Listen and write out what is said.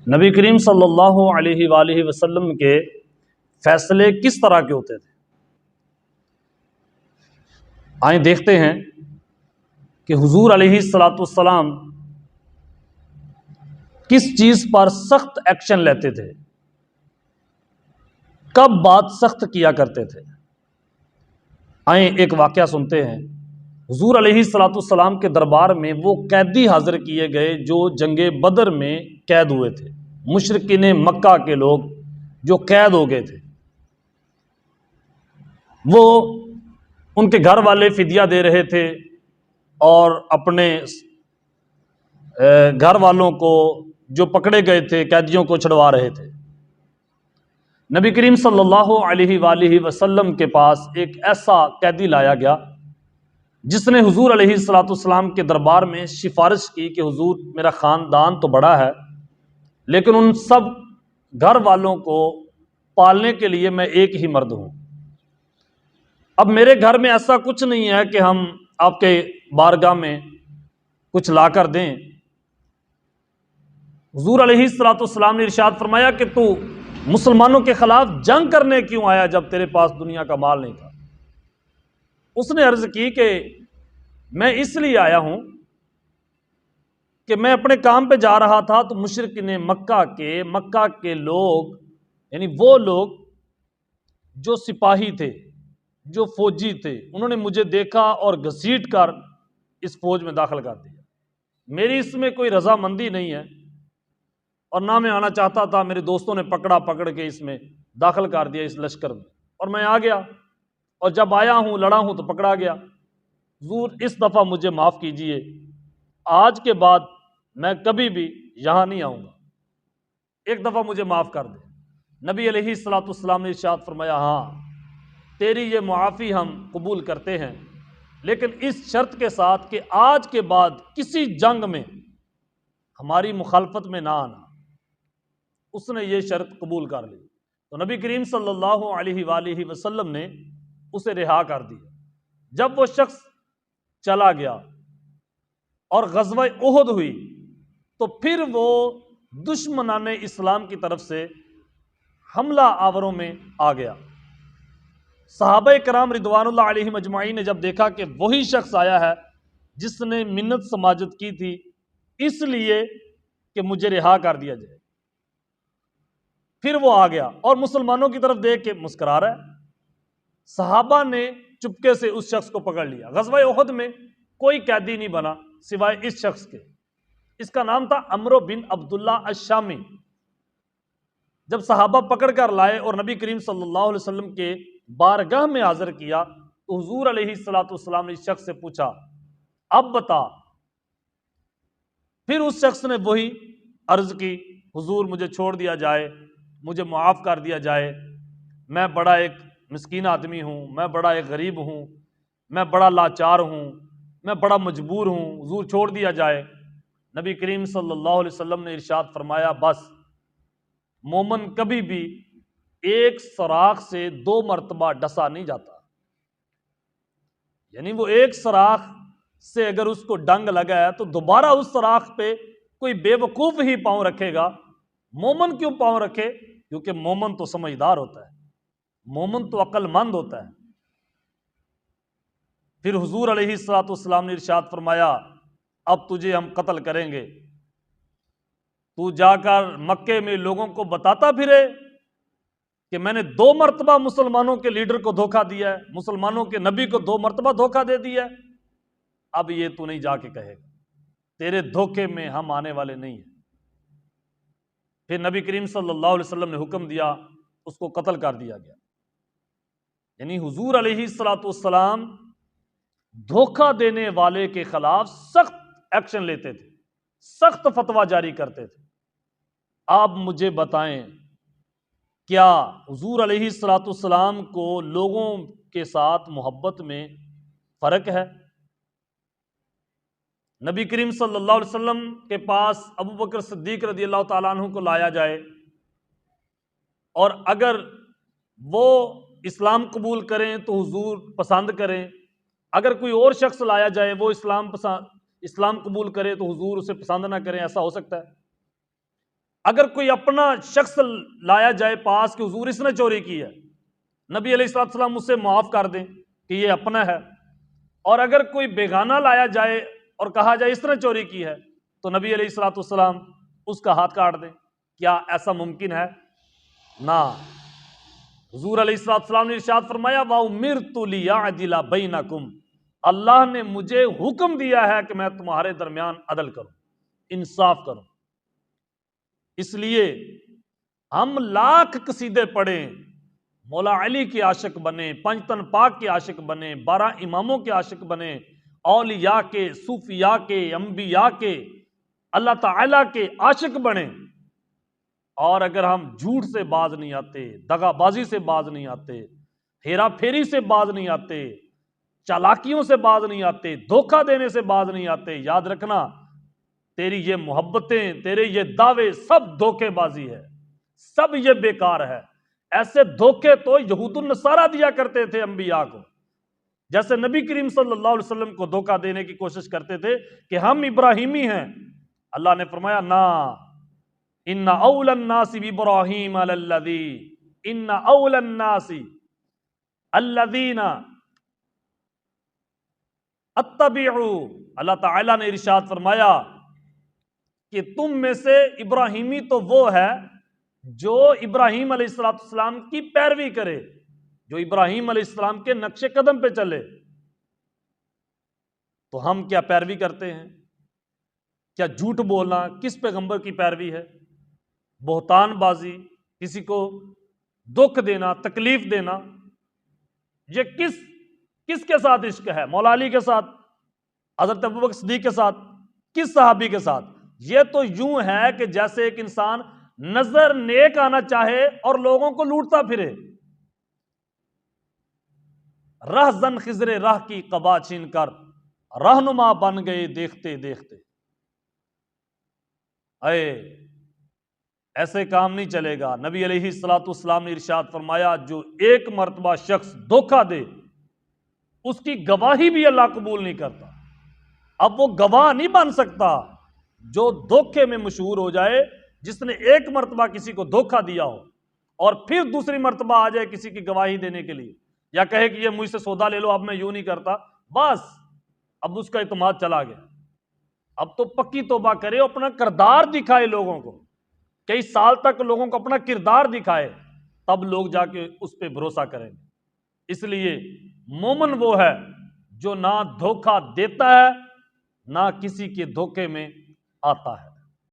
نبی کریم صلی اللہ علیہ وآلہ وسلم کے فیصلے کس طرح کے ہوتے تھے؟ آئیں دیکھتے ہیں کہ حضور علیہ الصلاۃ والسلام کس چیز پر سخت ایکشن لیتے تھے، کب بات سخت کیا کرتے تھے۔ آئیں ایک واقعہ سنتے ہیں۔ حضور علیہ الصلاۃ والسلام کے دربار میں وہ قیدی حاضر کیے گئے جو جنگ بدر میں قید ہوئے تھے، مشرکین مکہ کے لوگ جو قید ہو گئے تھے۔ وہ ان کے گھر والے فدیہ دے رہے تھے اور اپنے گھر والوں کو جو پکڑے گئے تھے قیدیوں کو چھڑوا رہے تھے۔ نبی کریم صلی اللہ علیہ وآلہ وسلم کے پاس ایک ایسا قیدی لایا گیا جس نے حضور علیہ الصلاۃ والسلام کے دربار میں سفارش کی کہ حضور میرا خاندان تو بڑا ہے لیکن ان سب گھر والوں کو پالنے کے لیے میں ایک ہی مرد ہوں۔ اب میرے گھر میں ایسا کچھ نہیں ہے کہ ہم آپ کے بارگاہ میں کچھ لا کر دیں۔ حضور علیہ الصلاۃ والسلام نے ارشاد فرمایا کہ تو مسلمانوں کے خلاف جنگ کرنے کیوں آیا جب تیرے پاس دنیا کا مال نہیں تھا؟ اس نے عرض کی کہ میں اس لیے آیا ہوں کہ میں اپنے کام پہ جا رہا تھا تو مشرکین مکہ کے لوگ، یعنی وہ لوگ جو سپاہی تھے، جو فوجی تھے، انہوں نے مجھے دیکھا اور گھسیٹ کر اس فوج میں داخل کر دیا۔ میری اس میں کوئی رضامندی نہیں ہے اور نہ میں آنا چاہتا تھا، میرے دوستوں نے پکڑ کے اس میں داخل کر دیا اس لشکر میں، اور میں آ گیا، اور جب آیا ہوں لڑا ہوں تو پکڑا گیا۔ حضور اس دفعہ مجھے معاف کیجئے، آج کے بعد میں کبھی بھی یہاں نہیں آؤں گا، ایک دفعہ مجھے معاف کر دے۔ نبی علیہ الصلاۃ والسلام نے ارشاد فرمایا ہاں تیری یہ معافی ہم قبول کرتے ہیں، لیکن اس شرط کے ساتھ کہ آج کے بعد کسی جنگ میں ہماری مخالفت میں نہ آنا۔ اس نے یہ شرط قبول کر لی تو نبی کریم صلی اللہ علیہ وآلہ وسلم نے اسے رہا کر دیا۔ جب وہ شخص چلا گیا اور غزوہ احد ہوئی تو پھر وہ دشمنان اسلام کی طرف سے حملہ آوروں میں آ گیا۔ صحابہ کرام رضوان اللہ علیہم اجمعین نے جب دیکھا کہ وہی شخص آیا ہے جس نے منت سماجت کی تھی اس لیے کہ مجھے رہا کر دیا جائے، پھر وہ آ گیا اور مسلمانوں کی طرف دیکھ کے مسکرا رہا ہے۔ صحابہ نے چپکے سے اس شخص کو پکڑ لیا۔ غزوہ احد میں کوئی قیدی نہیں بنا سوائے اس شخص کے، اس کا نام تھا عمرو بن عبداللہ الشامی۔ جب صحابہ پکڑ کر لائے اور نبی کریم صلی اللہ علیہ وسلم کے بارگاہ میں حاضر کیا تو حضور علیہ الصلاۃ والسلام نے اس شخص سے پوچھا اب بتا۔ پھر اس شخص نے وہی عرض کی حضور مجھے چھوڑ دیا جائے، مجھے معاف کر دیا جائے، میں بڑا ایک مسکین آدمی ہوں، میں بڑا ایک غریب ہوں، میں بڑا لاچار ہوں، میں بڑا مجبور ہوں، حضور چھوڑ دیا جائے۔ نبی کریم صلی اللہ علیہ وسلم نے ارشاد فرمایا بس، مومن کبھی بھی ایک سوراخ سے 2 مرتبہ ڈسا نہیں جاتا، یعنی وہ ایک سوراخ سے اگر اس کو ڈنگ لگا ہے تو دوبارہ اس سوراخ پہ کوئی بے وقوف ہی پاؤں رکھے گا۔ مومن کیوں پاؤں رکھے؟ کیونکہ مومن تو سمجھدار ہوتا ہے، مومن تو عقل مند ہوتا ہے۔ پھر حضور علیہ الصلاۃ والسلام نے ارشاد فرمایا اب تجھے ہم قتل کریں گے، تو جا کر مکے میں لوگوں کو بتاتا پھرے کہ میں نے 2 مرتبہ مسلمانوں کے لیڈر کو دھوکہ دیا ہے، مسلمانوں کے نبی کو 2 مرتبہ دھوکہ دے دیا ہے۔ اب یہ تو نہیں جا کے کہے گا، تیرے دھوکے میں ہم آنے والے نہیں ہیں۔ پھر نبی کریم صلی اللہ علیہ وسلم نے حکم دیا، اس کو قتل کر دیا گیا۔ یعنی حضور علیہ الصلاۃ والسلام دھوکہ دینے والے کے خلاف سخت ایکشن لیتے تھے، سخت فتویٰ جاری کرتے تھے۔ آپ مجھے بتائیں کیا حضور علیہ الصلاۃ والسلام کو لوگوں کے ساتھ محبت میں فرق ہے؟ نبی کریم صلی اللہ علیہ وسلم کے پاس ابو بکر صدیق رضی اللہ تعالیٰ عنہ کو لایا جائے اور اگر وہ اسلام قبول کریں تو حضور پسند کریں، اگر کوئی اور شخص لایا جائے وہ اسلام قبول کرے تو حضور اسے پسند نہ کریں، ایسا ہو سکتا ہے؟ اگر کوئی اپنا شخص لایا جائے پاس کہ حضور اس نے چوری کی ہے، نبی علیہ السلام مجھ سے معاف کر دیں کہ یہ اپنا ہے، اور اگر کوئی بیگانہ لایا جائے اور کہا جائے اس نے چوری کی ہے تو نبی علیہ السلام اس کا ہاتھ کاٹ دیں، کیا ایسا ممکن ہے؟ نہ۔ حضور علیہ السلام نے ارشاد فرمایا وَأُمِرْتُ لِيَعْدِلَ بَيْنَكُمْ، اللہ نے مجھے حکم دیا ہے کہ میں تمہارے درمیان عدل کروں، انصاف کروں۔ اس لیے ہم لاکھ قصیدے پڑھیں، مولا علی کے عاشق بنے، پنجتن پاک کے عاشق بنے، 12 اماموں کے عاشق بنے، اولیاء کے، صوفیاء کے، انبیاء کے، اللہ تعالیٰ کے عاشق بنے، اور اگر ہم جھوٹ سے باز نہیں آتے، دغا بازی سے باز نہیں آتے، ہیرا پھیری سے باز نہیں آتے، چالاکیوں سے باز نہیں آتے، دھوکہ دینے سے باز نہیں آتے، یاد رکھنا تیری یہ محبتیں، تیرے یہ دعوے سب دھوکے بازی ہے، سب یہ بیکار ہے۔ ایسے دھوکے تو یہود النصارہ دیا کرتے تھے انبیاء کو، جیسے نبی کریم صلی اللہ علیہ وسلم کو دھوکہ دینے کی کوشش کرتے تھے کہ ہم ابراہیمی ہیں۔ اللہ نے فرمایا نا، ان اول الناس بابراہیم الذی، ان اول الناس الذین اتبعوا، اللہ تعالیٰ نے ارشاد فرمایا کہ تم میں سے ابراہیمی تو وہ ہے جو ابراہیم علیہ السلام کی پیروی کرے، جو ابراہیم علیہ السلام کے نقش قدم پہ چلے۔ تو ہم کیا پیروی کرتے ہیں؟ کیا جھوٹ بولنا کس پیغمبر کی پیروی ہے؟ بہتان بازی، کسی کو دکھ دینا، تکلیف دینا، یہ کس کے ساتھ عشق ہے؟ مولا علی کے ساتھ، حضرت ابوبکر صدیق کے ساتھ، کس صحابی کے ساتھ؟ یہ تو یوں ہے کہ جیسے ایک انسان نظر نیک آنا چاہے اور لوگوں کو لوٹتا پھرے، رہ زن خضر راہ کی قبا چھین کر رہنما بن گئے دیکھتے دیکھتے۔ ایسے کام نہیں چلے گا۔ نبی علیہ السلام نے ارشاد فرمایا جو ایک مرتبہ شخص دھوکہ دے اس کی گواہی بھی اللہ قبول نہیں کرتا۔ اب وہ گواہ نہیں بن سکتا جو دھوکے میں مشہور ہو جائے، جس نے ایک مرتبہ کسی کو دھوکہ دیا ہو اور پھر دوسری مرتبہ آ جائے کسی کی گواہی دینے کے لیے، یا کہے کہ یہ مجھ سے سودا لے لو، اب میں یوں نہیں کرتا، بس اب اس کا اعتماد چلا گیا۔ اب تو پکی توبہ کرے، اپنا کردار دکھائے لوگوں کو، کئی سال تک لوگوں کو اپنا کردار دکھائے، تب لوگ جا کے اس پہ بھروسہ کریں گے۔ اس لیے مومن وہ ہے جو نہ دھوکہ دیتا ہے نہ کسی کے دھوکے میں آتا ہے۔